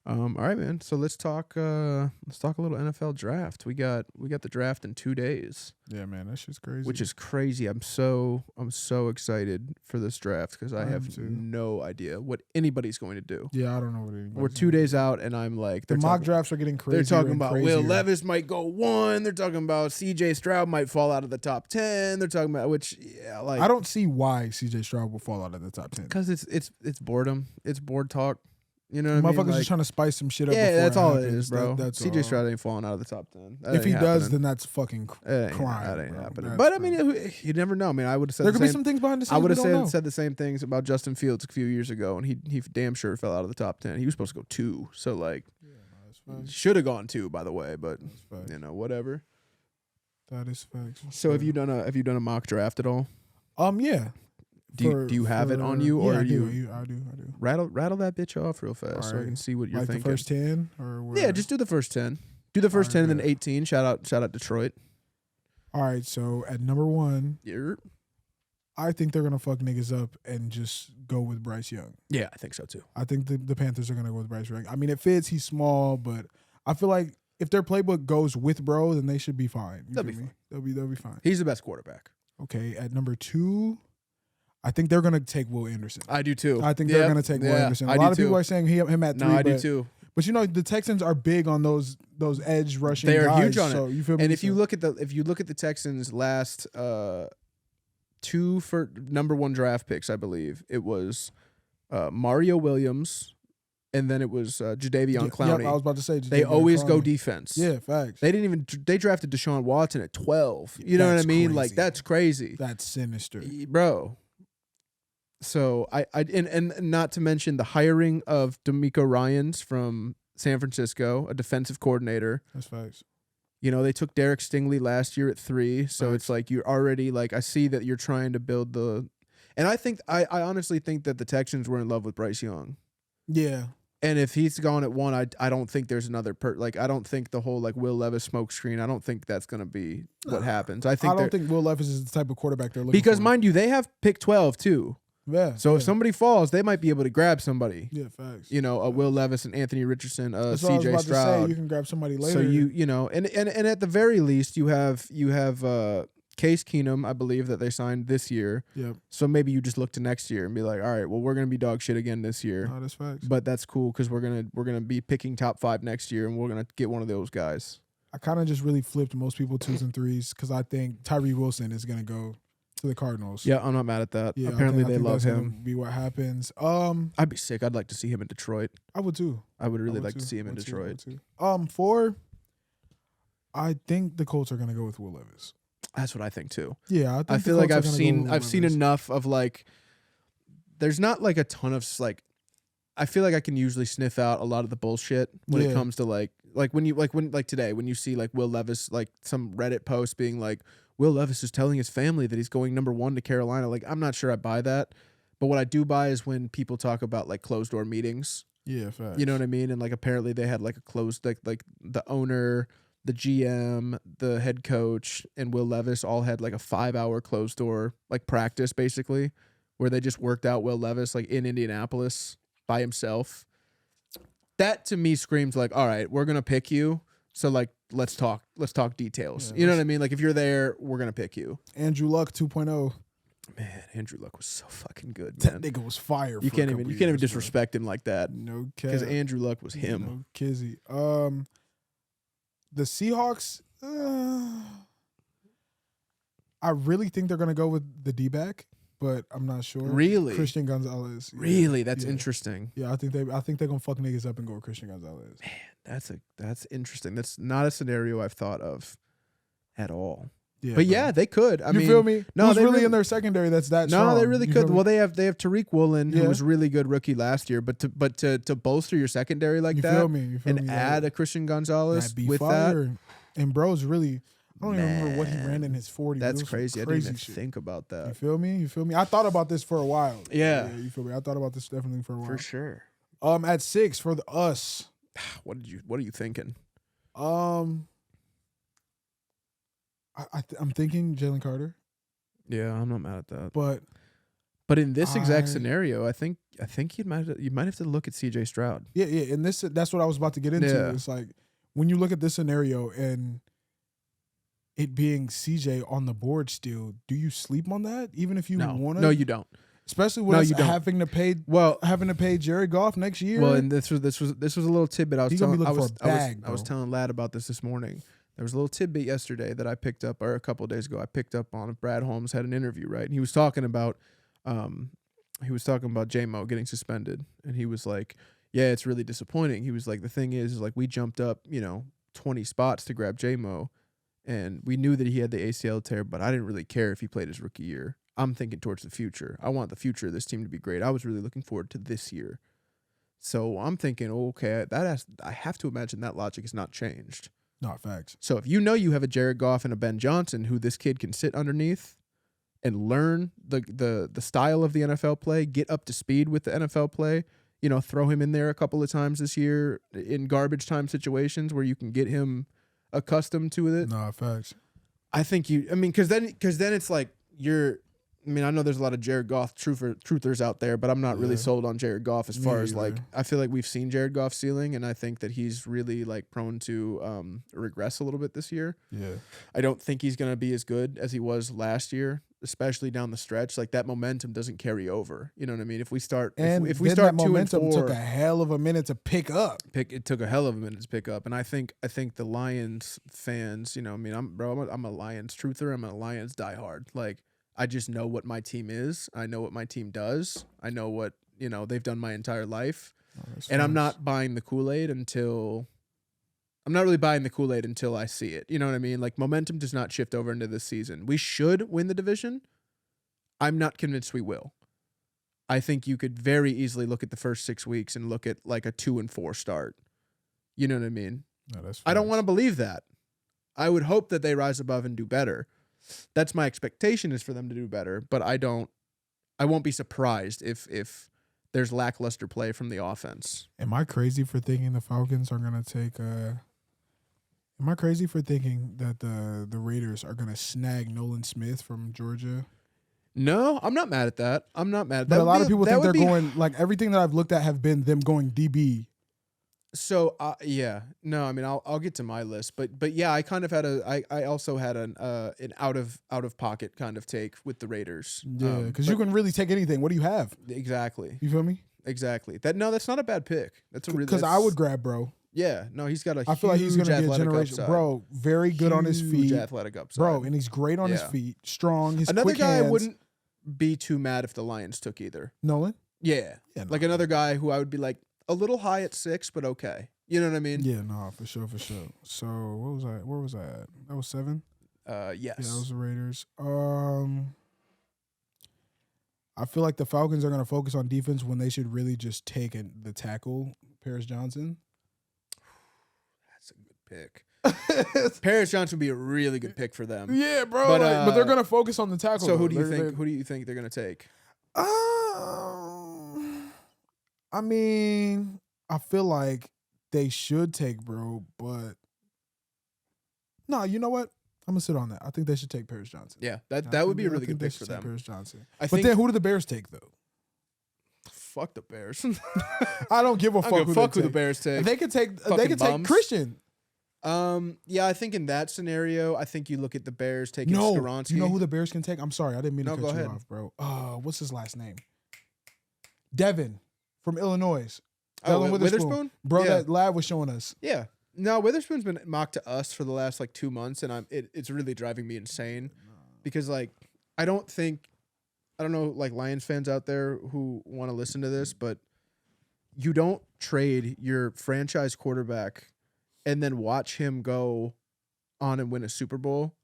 All right, man. So let's talk a little NFL draft. We got the draft in 2 days, Yeah, man, that shit's crazy. which is crazy. I'm so excited for this draft because I I am have too. no idea what anybody's going to do. Yeah, I don't know what anybody's We're 2 days out, and I'm like, The mock drafts are getting crazier. they're talking and about crazier. Will Levis might go 1. They're talking about C.J. Stroud might fall out of the top 10. They're talking about I don't see why C.J. Stroud will fall out of the top 10. because it's boredom. It's board talk. You know what I mean? Motherfuckers Like, just trying to spice some shit up. yeah, before that's all it happens. is, bro. That's C.J. all. Stroud ain't falling out of the top 10. That If he ain't does, happening. then that's fucking crime. That ain't bro. happening. That's But I mean, crazy. you never know. I mean, I would have said There the could be same. some things behind the scenes. I would have we don't know. said the same things about Justin Fields a few years ago, and he damn sure fell out of the top 10. He was supposed to go 2, so like should have gone 2, by the way. But you know, whatever. That is facts. So have you done a mock draft at all? Yeah. Do you have it on you, or yeah, are I you do. rattle that bitch off real fast so I can see what you're like thinking? the first 10 or what? Yeah, just do the first 10. Do the first 10 and then bet. 18. Shout out Detroit. All right, so at number 1, Yeah, I think they're gonna fuck niggas up and just go with Bryce Young. yeah, I think so too. I think the Panthers are gonna go with Bryce Young. I mean, it fits. He's small, but I feel like if their playbook goes with bro, then they should be fine. They'll be fine. They'll be fine. He's the best quarterback. Okay, at number 2, I think they're gonna take Will Anderson. I do too. I think they're gonna take Will Anderson. A I lot do of people too. are saying him at 3. No, I do but- too. But you know the Texans are big on those edge rushing. They are guys, huge on so it. You feel me? And if you look at the Texans' last 2 for number 1 draft picks, I believe it was Mario Williams, and then it was Jadeveon Clowney. Yeah, I was about to say They Jadeveon always go Clowney. defense. Yeah, facts. They drafted Deshaun Watson at 12. You know what I That's mean? crazy. Like that's crazy, That's sinister. bro. So and not to mention the hiring of D'Amico Ryans from San Francisco, a defensive coordinator. That's facts. You know, they took Derek Stingley last year at 3, so it's like you're already like I see that you're trying to build the, and I honestly think that the Texans were in love with Bryce Young. Yeah. And if he's gone at 1, I don't think there's another I don't think the whole like Will Levis smokescreen. I don't think that's gonna be what happens. I don't think Will Levis is the type of quarterback they're looking because for. mind you, they have pick 12 too. Yeah. So yeah. if somebody falls, they might be able to grab somebody. Yeah, facts. You know, a Will Levis and Anthony Richardson, That's what I was C.J. about to Stroud. say. You can grab somebody later. So you know, and at the very least, you have Case Keenum, I believe that they signed this year. Yep. So maybe you just look to next year and be like, all right, well, we're gonna be dog shit again this year. No, that's facts. But that's cool because we're gonna be picking top 5 next year, and we're gonna get one of those guys. I kind of just really flipped most people 2s and 3s because I think Tyree Wilson is gonna go to the Cardinals. Yeah, I'm not mad at that. Yeah, Apparently I they think love that's gonna him. Be what happens. I'd be sick. I'd like to see him in Detroit. I would too. I would really I would like to too. see him I in would too. I would Detroit. too. 4, I think the Colts are gonna go with Will Levis. That's what I think too. Yeah, I think I the feel like Colts are I've gonna go seen with I've Will seen Levis. enough of like. There's not like a ton of like. I feel like I can usually sniff out a lot of the bullshit when it Yeah. comes to like today when you see like Will Levis, like some Reddit post being like Will Levis is telling his family that he's going number 1 to Carolina. Like I'm not sure I buy that, but what I do buy is when people talk about like closed door meetings. Yeah, facts. You know what I mean? And like apparently they had like a closed like the owner, the GM, the head coach, and Will Levis all had like a 5-hour closed door like practice basically, where they just worked out Will Levis like in Indianapolis by himself. That to me screams like, all right, we're gonna pick you. So like let's talk details. Yeah, you know what I mean? Like if you're there, we're gonna pick you. Andrew Luck 2.0. Man, Andrew Luck was so fucking good, That man. nigga was fire. You for can't a even couple disrespect years, disrespect him like that. bro. No cap. Because Andrew Luck was him. No kizzy. The Seahawks. I really think they're gonna go with the D-back, but I'm not sure. Really? Christian Gonzalez. Yeah. Really? That's Yeah. interesting. Yeah, I think they're gonna fuck niggas up and go with Christian Gonzalez. That's interesting. That's not a scenario I've thought of at all. Yeah, But bro. yeah, they could. I you mean, feel me? no, Who's they really really- in their secondary that's that no, strong? they really You could. feel me? Well, they have Tariq Woolen, who Yeah. was really good rookie last year. But to bolster your secondary like you that, feel me? You feel and me? add a Christian Gonzalez that'd be with fire. And bro's really. I don't even remember what he Man, ran in his 40. but it that's was crazy. I Crazy didn't even shit. think about You that. feel me? You feel me? I thought about this for a while. Yeah. You feel me? I thought about this definitely for a while. For sure. At 6 for us. What are you thinking? I'm thinking Jalen Carter, Yeah, I'm not mad at that. but But in this exact I- scenario, I think I think you might have to look at CJ Stroud. Yeah, and that's what I was about to get into. Yeah. It's like when you look at this scenario and it being CJ on the board still, do you sleep on that? Even if you want to? No, you don't. Especially with us having to pay Jared Goff next year. Well, and this was a little tidbit I was telling. I was telling Lad about this morning. There was a little tidbit yesterday that I picked up, or a couple of days ago. I picked up on Brad Holmes had an interview, right? And he was talking about J-Mo getting suspended, and he was like, "Yeah, it's really disappointing." He was like, "The thing is like we jumped up, 20 spots to grab J-Mo, and we knew that he had the ACL tear, but I didn't really care if he played his rookie year. I'm thinking towards the future. I want the future of this team to be great. I was really looking forward to this year." So I'm thinking, okay, I have to imagine that logic has not changed. No, facts. So if you have a Jared Goff and a Ben Johnson who this kid can sit underneath and learn the style of the NFL play, get up to speed with the NFL play, throw him in there a couple of times this year in garbage time situations where you can get him accustomed to it. No, facts. I think because then it's like I know there's a lot of Jared Goff truthers out there, but I'm not really sold on Jared Goff as far as like, I feel like we've seen Jared Goff's ceiling, and I think that he's really like prone to regress a little bit this year. Yeah. I don't think he's going to be as good as he was last year, especially down the stretch. Like that momentum doesn't carry over. You know what I mean? If we start, if we start that 2-4, momentum took a hell of a minute to pick up. It took a hell of a minute to pick up, and I think the Lions fans, I'm a Lions truther. I'm a Lions diehard. Like, I just know what my team is. I know what my team does. I know what, they've done my entire life. And I'm not buying the Kool-Aid until I see it. You know what I mean? Like, momentum does not shift over into this season. We should win the division. I'm not convinced we will. I think you could very easily look at the first 6 weeks and look at like a 2-4 start. You know what I mean? No, I don't want to believe that. I would hope that they rise above and do better. That's my expectation, is for them to do better, but I won't be surprised if there's lackluster play from the offense. Am I crazy for thinking the Falcons are going to take am I crazy for thinking that the Raiders are going to snag Nolan Smith from Georgia? No, I'm not mad at that. I'm not mad at that. But a lot of people think they're going, like, everything that I've looked at have been them going DB. So no, I mean I'll get to my list, but yeah, I kind of had I also had an out of pocket kind of take with the Raiders. Yeah, because you can really take anything. What do you have? Exactly. You feel me? Exactly. That's not a bad pick. That's a really, because I would grab bro. Yeah, no, he's got a. I feel like he's going to be a generation, upside. Bro. Very good on his feet, athletic upside, bro, and he's great on his feet. Strong. His another quick guy hands. I wouldn't be too mad if the Lions took either. Nolan. Yeah, like another guy who I would be like a little high at 6, but okay. You know what I mean? Yeah, no, for sure. So what was I? Where was I at? That was 7. Yes. Yeah, that was the Raiders. I feel like the Falcons are going to focus on defense when they should really just take the tackle, Paris Johnson. That's a good pick. Paris Johnson would be a really good pick for them. Yeah, bro. But they're going to focus on the tackle. So who do you think they're going to take? I mean, I feel like they should take bro, but no, you know what? I'm gonna sit on that. I think they should take Paris Johnson. Yeah, that would be a really good pick for them. Paris Johnson. But then who do the Bears take though? Fuck the Bears. I don't give a fuck. Who the Bears take. They could take. They could take Christian. Yeah, I think in that scenario, I think you look at the Bears taking Skoronski. You know who the Bears can take? I'm sorry, I didn't mean to cut you off, bro. What's his last name? Devin from Illinois. Witherspoon? Bro, that lad was showing us. Yeah. No, Witherspoon's been mocked to us for the last like 2 months, and it's really driving me insane because like I don't know like Lions fans out there who want to listen to this, but you don't trade your franchise quarterback and then watch him go on and win a Super Bowl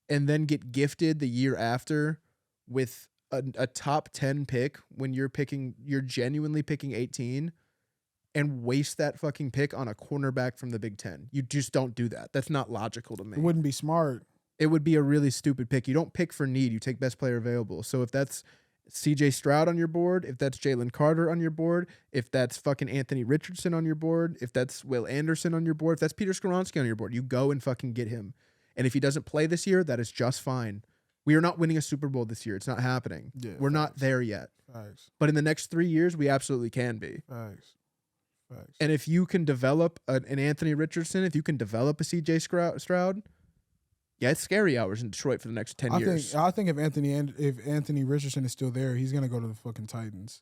and then get gifted the year after with a top 10 pick when you're genuinely picking 18 and waste that fucking pick on a cornerback from the Big Ten. You just don't do that. That's not logical to me. It wouldn't be smart. It would be a really stupid pick. You don't pick for need. You take best player available. So if that's CJ Stroud on your board, if that's Jalen Carter on your board, if that's fucking Anthony Richardson on your board, if that's Will Anderson on your board, if that's Peter Skoronski on your board, you go and fucking get him. And if he doesn't play this year, that is just fine. We are not winning a Super Bowl this year. It's not happening. Yeah, We're not facts. there yet. Facts. But in the next 3 years, we absolutely can be. Facts. Facts. And if you can develop an Anthony Richardson, if you can develop a CJ Stroud, yeah, it's scary hours in Detroit for the next 10 years. I think if Anthony Richardson is still there, he's gonna go to the fucking Titans.